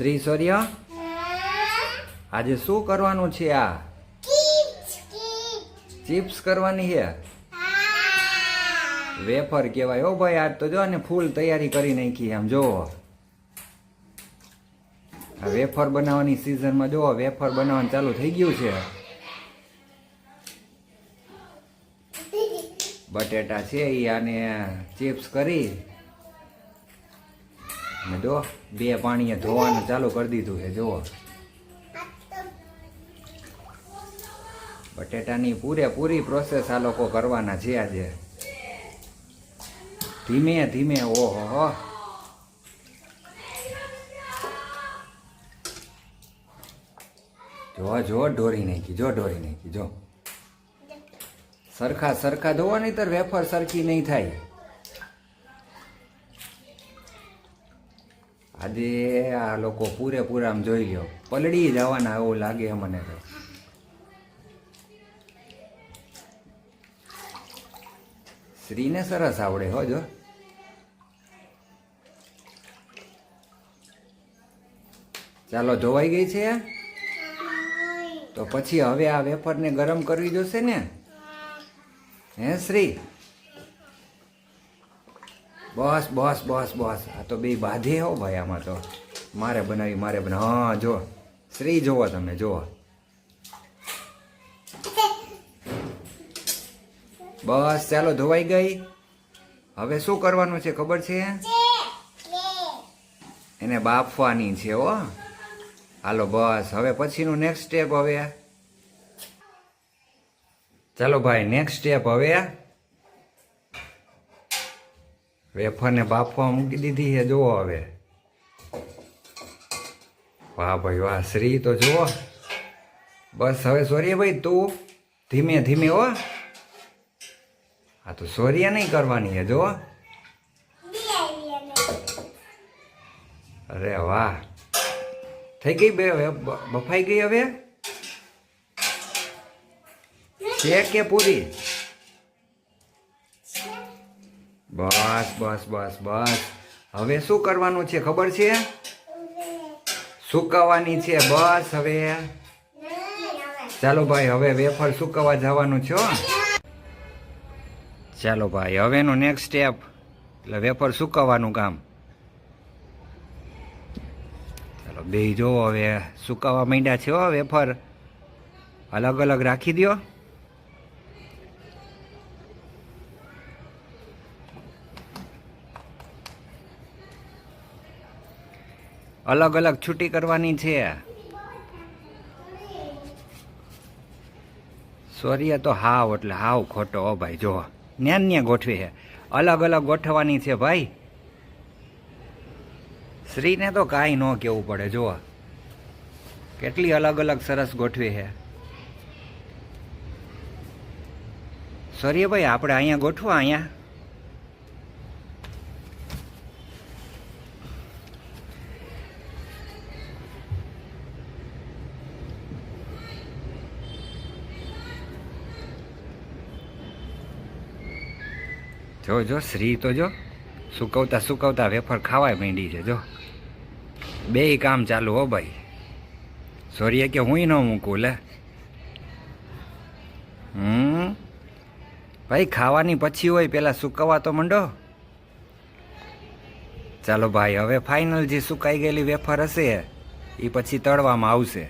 શ્રી સૂર્ય આજે શું કરવાનું છે? આ ચિપ્સ કરવાની છે. વેફર કહેવાય હો ભાઈ. આજ તો જો ને ફૂલ તૈયારી કરી નાખી. આમ જોવો, આ વેફર બનાવવાની સિઝનમાં જોવો વેફર બનાવવાનું ચાલુ થઈ ગયું છે. બટેટા છે એ આને ચિપ્સ કરી ને જો બે પાણીએ ધોવાનું ચાલુ કરી દીધું છે. જુઓ, બટેટાની પૂરેપૂરી પ્રોસેસ આ લોકો કરવાના છે આજે. ધીમે ધીમે. ઓહો હો, જો ઢોરી નાખી, ઢોરી નાખી. જો સરખા સરખા ધોવા નહીં તો વેફર સરખી નહીં થાય. આજે આ લોકો પૂરેપૂરા આમ જોઈ લ્યો પલળી જવાના એવું લાગે મને તો. શ્રીને સરસ આવડે હો. જો ચાલો, ધોવાઈ ગઈ છે તો પછી હવે આ વેફરને ગરમ કરવી જોશે ને. હે શ્રી? બસ બસ બસ બસ. આ તો બે બાંધે હો ભાઈ. આમાં તો મારે બનાવી. હા જો શ્રી, જોવો તમે, જોવો. બસ ચાલો, ધોવાઈ ગઈ. હવે શું કરવાનું છે ખબર છે? એને બાફવાની છે હો. હાલો બસ, હવે પછીનું નેક્સ્ટ સ્ટેપ. હવે ચાલો ભાઈ, નેક્સ્ટ સ્ટેપ. હવે વેફરને બાફવા મૂકી દીધી છે. જુઓ હવે. વાહ ભાઈ વાહ. શ્રી તો જુઓ. બસ હવે સૂર્યભાઈ તું ધીમે ધીમે હો. આ તો સૂર્ય નહીં કરવાની છે. જુઓ. અરે વાહ, થઈ ગઈ બે, બફાઈ ગઈ. હવે છે કે પૂરી? બસ બસ બસ બસ. હવે શું કરવાનું છે ખબર છે? સુકાવાની છે. બસ હવે ચાલો ભાઈ, હવે વેફર સુકાવા જવાનું છે. ચાલો ભાઈ, હવેનું નેક્સ્ટ સ્ટેપ એટલે વેફર સુકાવાનું કામ. ચાલો બે જો હવે સુકાવા માંડ્યા છે હો. વેફર અલગ અલગ રાખી દો. અલગ અલગ છૂટી કરવાની છે. સૂર્ય તો હાવ એટલે હાવ ખોટો હો ભાઈ. જો ન્યા ગોઠવી છે. અલગ અલગ ગોઠવવાની છે ભાઈ. શ્રીને તો કાંઈ ન કહેવું પડે. જુઓ કેટલી અલગ અલગ સરસ ગોઠવી છે. સૂર્યભાઈ આપણે અહીંયા ગોઠવા. અહીંયા જો શ્રી તો જો સુકવતા સુકવતા વેફર ખાવાય માંડી છે. જો બે કામ ચાલુ હો ભાઈ. સૂર્ય કે હું ન મૂકું લે. ભાઈ ખાવાની પછી હોય, પેલા સુકવવા તો મંડો. ચાલો ભાઈ, હવે ફાઇનલ જે સુકાઈ ગયેલી વેફર હશે એ પછી તળવામાં આવશે.